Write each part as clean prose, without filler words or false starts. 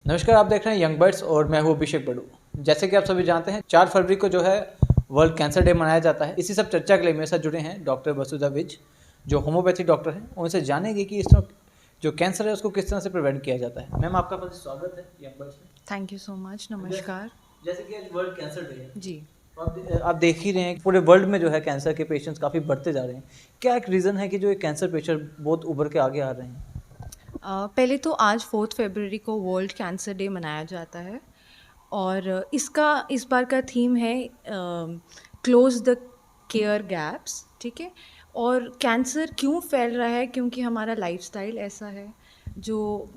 नमस्कार, आप देख रहे हैं यंग बर्ड्स और मैं हूँ अभिषेक बड़ू। जैसे कि आप सभी जानते हैं 4 फरवरी को जो है वर्ल्ड कैंसर डे मनाया जाता है। इसी सब चर्चा के लिए मेरे साथ जुड़े हैं डॉक्टर वसुधा विज, जो होम्योपैथी डॉक्टर हैं। उनसे जानेंगे कि इस तरह जो कैंसर है उसको किस तरह से प्रिवेंट किया जाता है। मैम, आपका बहुत स्वागत है यंग बर्ड्स में। Thank you so much. नमस्कार। जैसे कि आज वर्ल्ड कैंसर डे है जी, तो आप देख ही रहे हैं पूरे वर्ल्ड में जो है कैंसर के पेशेंट्स काफ़ी बढ़ते जा रहे हैं। क्या एक रीज़न है कि जो ये कैंसर पेशेंट बहुत उभर के आगे आ रहे हैं? पहले तो आज 4 फरवरी को वर्ल्ड कैंसर डे मनाया जाता है और इस बार का थीम है क्लोज द केयर गैप्स। ठीक है। और कैंसर क्यों फैल रहा है? क्योंकि हमारा लाइफस्टाइल ऐसा है, जो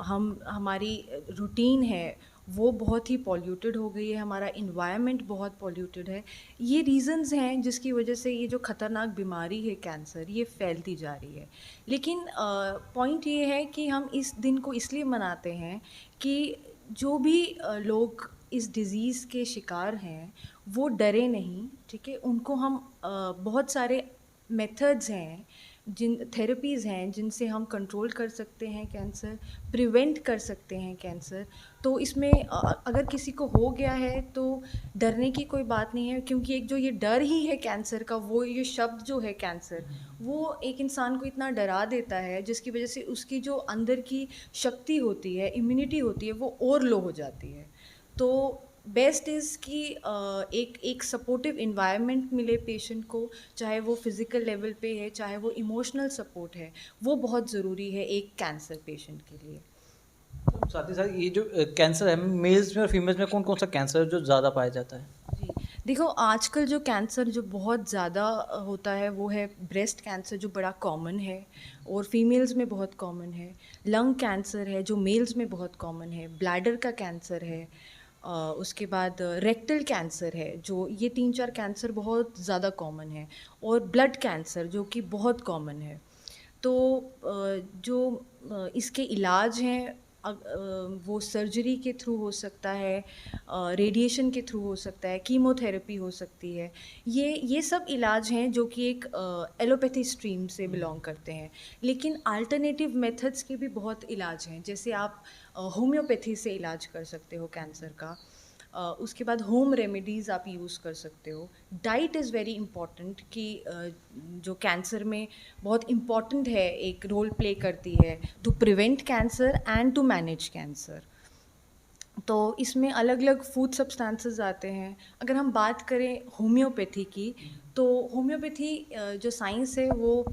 हमारी रूटीन है वो बहुत ही पॉल्यूटेड हो गई है, हमारा इन्वायरमेंट बहुत पॉल्यूटेड है। ये रीज़न्स हैं जिसकी वजह से ये जो ख़तरनाक बीमारी है कैंसर, ये फैलती जा रही है। लेकिन पॉइंट ये है कि हम इस दिन को इसलिए मनाते हैं कि जो भी लोग इस डिज़ीज़ के शिकार हैं वो डरे नहीं। ठीक है। उनको हम बहुत सारे मेथड्स हैं, जिन थेरेपीज़ हैं जिनसे हम कंट्रोल कर सकते हैं कैंसर, प्रिवेंट कर सकते हैं कैंसर। तो इसमें अगर किसी को हो गया है तो डरने की कोई बात नहीं है, क्योंकि एक जो ये डर ही है कैंसर का, वो ये शब्द जो है कैंसर, वो एक इंसान को इतना डरा देता है जिसकी वजह से उसकी जो अंदर की शक्ति होती है, इम्यूनिटी होती है, वो और लो हो जाती है। तो बेस्ट इज़ कि एक सपोर्टिव इन्वायरमेंट मिले पेशेंट को, चाहे वो फिज़िकल लेवल पे है, चाहे वो इमोशनल सपोर्ट है, वो बहुत ज़रूरी है एक कैंसर पेशेंट के लिए। तो साथ ही साथ ये जो कैंसर है, मेल्स में और फीमेल्स में कौन कौन सा कैंसर है जो ज़्यादा पाया जाता है? जी, देखो आजकल जो कैंसर जो बहुत ज़्यादा होता है वो है ब्रेस्ट कैंसर, जो बड़ा कॉमन है और फीमेल्स में बहुत कॉमन है। लंग कैंसर है जो मेल्स में बहुत कॉमन है। ब्लैडर का कैंसर है। उसके बाद रेक्टल कैंसर है, जो ये 3-4 कैंसर बहुत ज़्यादा कॉमन है। और ब्लड कैंसर जो कि बहुत कॉमन है। तो जो इसके इलाज हैं, वो सर्जरी के थ्रू हो सकता है, रेडिएशन के थ्रू हो सकता है, कीमोथेरेपी हो सकती है। ये सब इलाज हैं जो कि एक एलोपैथी स्ट्रीम से बिलोंग करते हैं। लेकिन अल्टरनेटिव मेथड्स के भी बहुत इलाज हैं, जैसे आप होम्योपैथी से इलाज कर सकते हो कैंसर का। उसके बाद होम रेमेडीज़ आप यूज़ कर सकते हो। डाइट इज़ वेरी इम्पॉर्टेंट, कि जो कैंसर में बहुत इम्पॉर्टेंट है, एक रोल प्ले करती है to prevent cancer and to manage cancer. तो इसमें अलग अलग फूड सब्सटेंसेस आते हैं। अगर हम बात करें होम्योपैथी की, तो होम्योपैथी जो साइंस है वो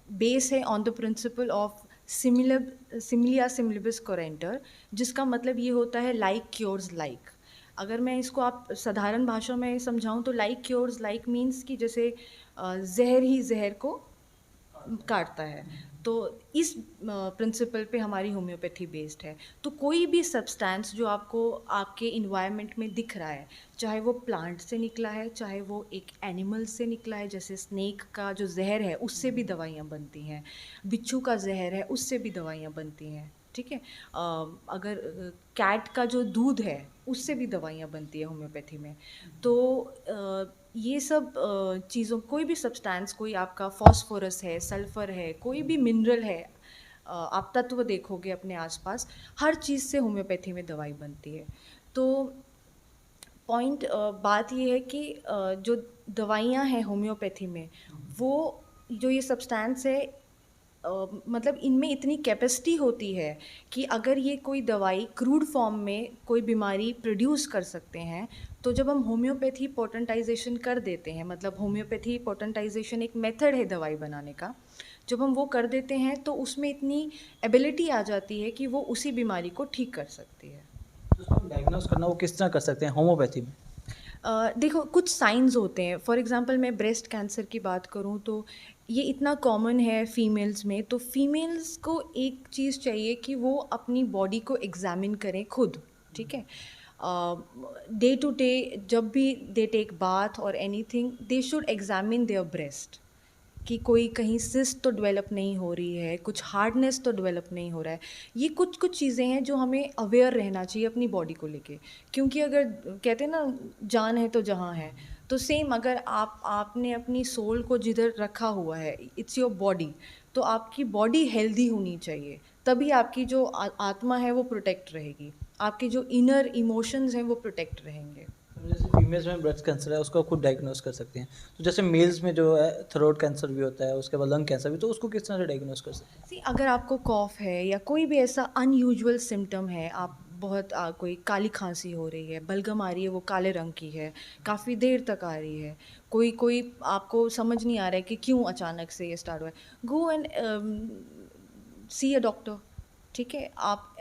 बेस है on the principle of similia similibus curentur, जिसका मतलब ये होता है लाइक क्योर्स लाइक। अगर मैं इसको आप साधारण भाषा में समझाऊं तो लाइक क्योर्स लाइक मीन्स कि जैसे जहर ही जहर को काटता है। तो इस प्रिंसिपल पे हमारी होम्योपैथी बेस्ड है। तो कोई भी सब्सटेंस जो आपको आपके इन्वायरमेंट में दिख रहा है, चाहे वो प्लांट से निकला है, चाहे वो एक एनिमल से निकला है, जैसे स्नेक का जो जहर है उससे भी दवाइयाँ बनती हैं, बिच्छू का जहर है उससे भी दवाइयाँ बनती हैं। ठीक है। अगर कैट का जो दूध है उससे भी दवाइयाँ बनती है होम्योपैथी में। तो ये सब चीज़ों, कोई भी सब्सटेंस, कोई आपका फॉस्फोरस है, सल्फ़र है, कोई भी मिनरल है, आप तत्व देखोगे अपने आसपास, हर चीज़ से होम्योपैथी में दवाई बनती है। तो पॉइंट बात ये है कि जो दवाइयाँ हैं होम्योपैथी में, वो जो ये सब्सटेंस है, मतलब इनमें इतनी कैपेसिटी होती है कि अगर ये कोई दवाई क्रूड फॉर्म में कोई बीमारी प्रोड्यूस कर सकते हैं, तो जब हम होम्योपैथी पोटेंटाइजेशन कर देते हैं, मतलब होम्योपैथी पोटेंटाइजेशन एक मेथड है दवाई बनाने का, जब हम वो कर देते हैं तो उसमें इतनी एबिलिटी आ जाती है कि वो उसी बीमारी को ठीक कर सकती है। तो उसको हम डायग्नोस करना वो किस तरह कर सकते हैं होम्योपैथी में? देखो कुछ साइंस होते हैं। फॉर एग्जांपल मैं ब्रेस्ट कैंसर की बात करूं तो ये इतना कॉमन है फीमेल्स में। तो फीमेल्स को एक चीज़ चाहिए कि वो अपनी बॉडी को एग्जामिन करें खुद। ठीक है। डे टू डे जब भी दे टेक बाथ और anything, they should examine their breast, कि कोई कहीं सिस्ट तो डेवलप नहीं हो रही है, कुछ हार्डनेस तो डेवलप नहीं हो रहा है। ये कुछ कुछ चीज़ें हैं जो हमें अवेयर रहना चाहिए अपनी बॉडी को लेके। क्योंकि अगर कहते हैं ना, जान है तो जहाँ है, तो सेम अगर आपने अपनी सोल को जिधर रखा हुआ है, इट्स योर बॉडी, तो आपकी बॉडी हेल्दी होनी चाहिए, तभी आपकी जो आत्मा है वो प्रोटेक्ट रहेगी, आपके जो इनर इमोशंस हैं वो प्रोटेक्ट रहेंगे। जैसे फीमेल्स में ब्रेस्ट कैंसर है उसको खुद डायग्नोस कर सकते हैं, तो जैसे मेल्स में जो है थ्रोट कैंसर भी होता है, उसके बाद लंग कैंसर भी, तो उसको किस तरह से डायग्नोस कर सकते हैं? सी अगर आपको कॉफ है या कोई भी ऐसा अनयूजुअल सिम्टम है, आप बहुत कोई काली खांसी हो रही है, बलगम आ रही है वो काले रंग की है, काफ़ी देर तक आ रही है, कोई कोई आपको समझ नहीं आ रहा है कि क्यों अचानक से ये स्टार्ट हुआ है, go and C a doctor. ठीक है, आप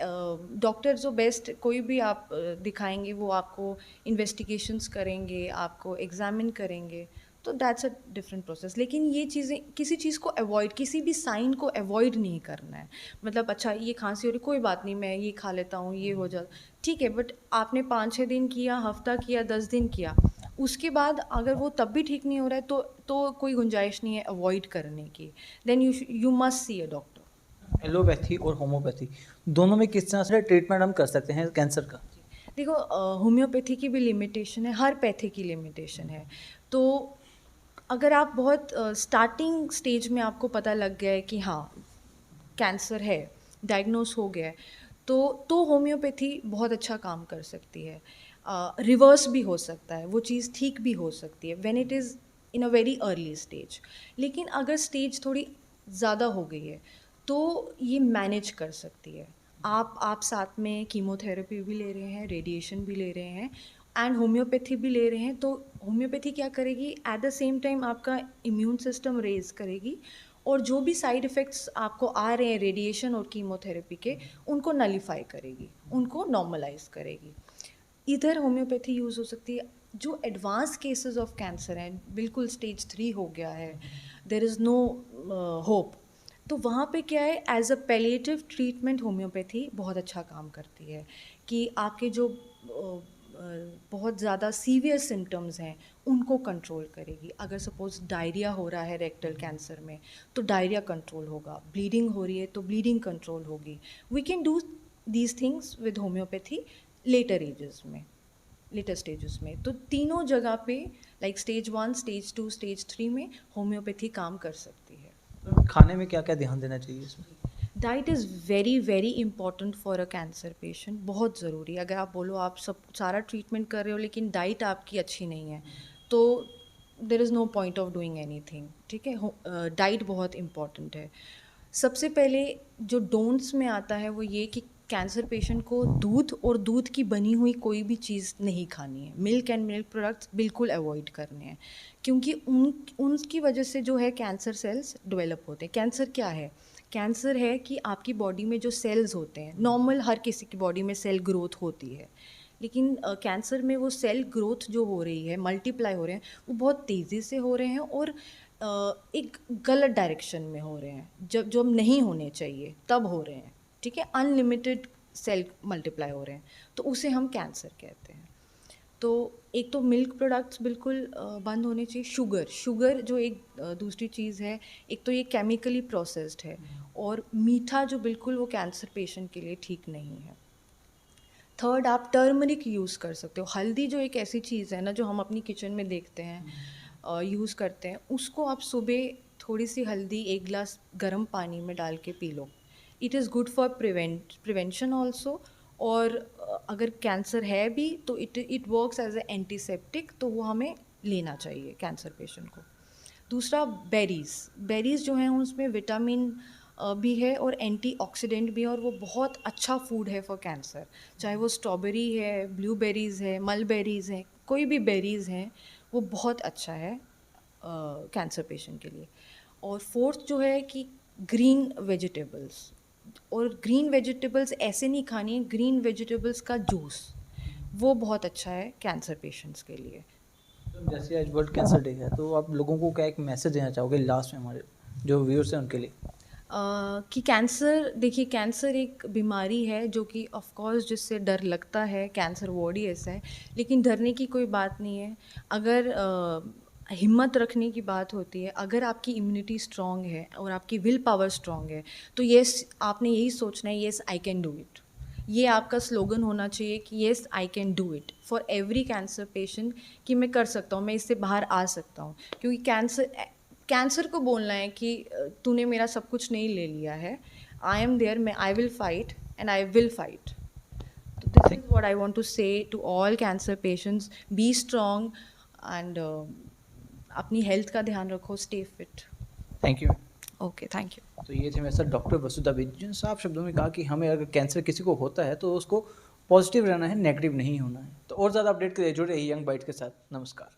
डॉक्टर जो बेस्ट कोई भी आप दिखाएंगे वो आपको इन्वेस्टिगेशंस करेंगे, आपको एग्जामिन करेंगे, तो दैट्स अ डिफरेंट प्रोसेस। लेकिन ये चीज़ें, किसी चीज़ को अवॉइड, किसी भी साइन को अवॉइड नहीं करना है। मतलब अच्छा ये खांसी हो रही, कोई बात नहीं, मैं ये खा लेता हूँ, ये हो जाता, ठीक है, बट आपने 5-6 दिन किया, हफ्ता किया, 10 दिन किया, उसके बाद अगर वो तब भी ठीक नहीं हो रहा है तो कोई गुंजाइश नहीं है अवॉइड करने की, then you must see a doctor. Allopathy और होम्योपैथी दोनों में किस तरह से ट्रीटमेंट हम कर सकते हैं कैंसर का? देखो, होम्योपैथी की भी लिमिटेशन है, हर पैथी की लिमिटेशन है। तो अगर आप बहुत स्टार्टिंग स्टेज में आपको पता लग गया है कि हाँ कैंसर है, डायग्नोस हो गया है, तो होम्योपैथी बहुत अच्छा काम कर सकती है। रिवर्स भी हो सकता है, वो चीज़ ठीक भी हो सकती है when it is in a very early stage. लेकिन अगर स्टेज थोड़ी ज़्यादा हो गई है तो ये मैनेज कर सकती है। आप साथ में कीमोथेरेपी भी ले रहे हैं, रेडिएशन भी ले रहे हैं एंड होम्योपैथी भी ले रहे हैं, तो होम्योपैथी क्या करेगी, एट द सेम टाइम आपका इम्यून सिस्टम रेज करेगी और जो भी साइड इफ़ेक्ट्स आपको आ रहे हैं रेडिएशन और कीमोथेरेपी के, उनको नलीफाई करेगी, उनको नॉर्मलाइज करेगी। इधर होम्योपैथी यूज़ हो सकती है जो एडवांस केसेस ऑफ कैंसर हैं, बिल्कुल स्टेज 3 हो गया है, देर इज़ नो होप, तो वहाँ पे क्या है, as a palliative treatment homeopathy बहुत अच्छा काम करती है कि आपके जो बहुत ज़्यादा सीवियर सिम्टम्स हैं उनको कंट्रोल करेगी। अगर सपोज़ डायरिया हो रहा है रेक्टल कैंसर में, तो डायरिया कंट्रोल होगा, ब्लीडिंग हो रही है तो ब्लीडिंग कंट्रोल होगी। We can do these things with homeopathy later ages में, लेटर स्टेजेस में। तो तीनों जगह पे, लाइक स्टेज 1, स्टेज 2, स्टेज 3 में होम्योपैथी काम कर सकती है। खाने में क्या क्या ध्यान देना चाहिए इसमें? Diet is very very important for a cancer patient, बहुत ज़रूरी है। अगर आप बोलो आप सब सारा ट्रीटमेंट कर रहे हो लेकिन डाइट आपकी अच्छी नहीं है, तो there is no point of doing anything. ठीक है, डाइट बहुत इम्पॉर्टेंट है। सबसे पहले जो डोंट्स में आता है वो ये कि कैंसर पेशेंट को दूध और दूध की बनी हुई कोई भी चीज़ नहीं खानी है, मिल्क एंड मिल्क प्रोडक्ट्स बिल्कुल अवॉइड करने हैं, क्योंकि उनकी वजह से जो है कैंसर सेल्स डेवलप होते हैं। कैंसर क्या है, कैंसर है कि आपकी बॉडी में जो सेल्स होते हैं, नॉर्मल हर किसी की बॉडी में सेल ग्रोथ होती है, लेकिन कैंसर में वो सेल ग्रोथ जो हो रही है, मल्टीप्लाई हो रहे हैं, वो बहुत तेज़ी से हो रहे हैं और एक गलत डायरेक्शन में हो रहे हैं, जब जो नहीं होने चाहिए तब हो रहे हैं। ठीक है, अनलिमिटेड सेल मल्टीप्लाई हो रहे हैं, तो उसे हम कैंसर कहते हैं। तो एक तो मिल्क प्रोडक्ट्स बिल्कुल बंद होने चाहिए। शुगर जो एक दूसरी चीज़ है, एक तो ये केमिकली प्रोसेस्ड है, और मीठा जो बिल्कुल वो कैंसर पेशेंट के लिए ठीक नहीं है। थर्ड, आप टर्मरिक यूज़ कर सकते हो। हल्दी जो एक ऐसी चीज़ है ना जो हम अपनी किचन में देखते हैं, यूज़ करते हैं, उसको आप सुबह थोड़ी सी हल्दी 1 ग्लास गर्म पानी में डाल के पी लो। It is good for prevention also, और अगर कैंसर है भी तो it works as a antiseptic, तो वो हमें लेना चाहिए कैंसर पेशेंट को। दूसरा, बेरीज़ जो हैं उसमें विटामिन भी है और एंटीऑक्सीडेंट भी है, और वो बहुत अच्छा फूड है फॉर कैंसर। चाहे वो स्ट्रॉबेरी है, ब्लूबेरीज़ है, मलबेरीज़ हैं, कोई भी बेरीज़ हैं, वो बहुत अच्छा है कैंसर पेशेंट के लिए। और फोर्थ जो है कि ग्रीन वेजिटेबल्स, और ग्रीन वेजिटेबल्स ऐसे नहीं खानी है, ग्रीन वेजिटेबल्स का जूस वो बहुत अच्छा है कैंसर पेशेंट्स के लिए। जैसे आज वर्ल्ड कैंसर डे है, तो आप लोगों को क्या एक मैसेज देना चाहोगे लास्ट में हमारे जो व्यूअर्स हैं उनके लिए? कि कैंसर, देखिए कैंसर एक बीमारी है जो कि ऑफ कोर्स जिससे डर लगता है, कैंसर वर्ड ही ऐसा है, लेकिन डरने की कोई बात नहीं है। अगर हिम्मत रखने की बात होती है, अगर आपकी इम्यूनिटी स्ट्रॉन्ग है और आपकी विल पावर स्ट्रॉन्ग है, तो येस आपने यही सोचना है, yes I can do it. ये आपका स्लोगन होना चाहिए कि yes I can do it for every cancer patient, कि मैं कर सकता हूँ, मैं इससे बाहर आ सकता हूँ। क्योंकि कैंसर को बोलना है कि तूने मेरा सब कुछ नहीं ले लिया है, आई एम देयर, मैं I will fight and I will fight. So this is what I want to say to all cancer patients. Be strong and अपनी हेल्थ का ध्यान रखो. Stay fit. Thank you. Okay, thank you. तो ये थे मेरे साथ डॉक्टर वसुधा विज, जिन साफ शब्दों में कहा कि हमें अगर कैंसर किसी को होता है तो उसको पॉजिटिव रहना है, नेगेटिव नहीं होना है. तो और ज़्यादा अपडेट के लिए जुड़े रहिए यंग बाइट के साथ. नमस्कार.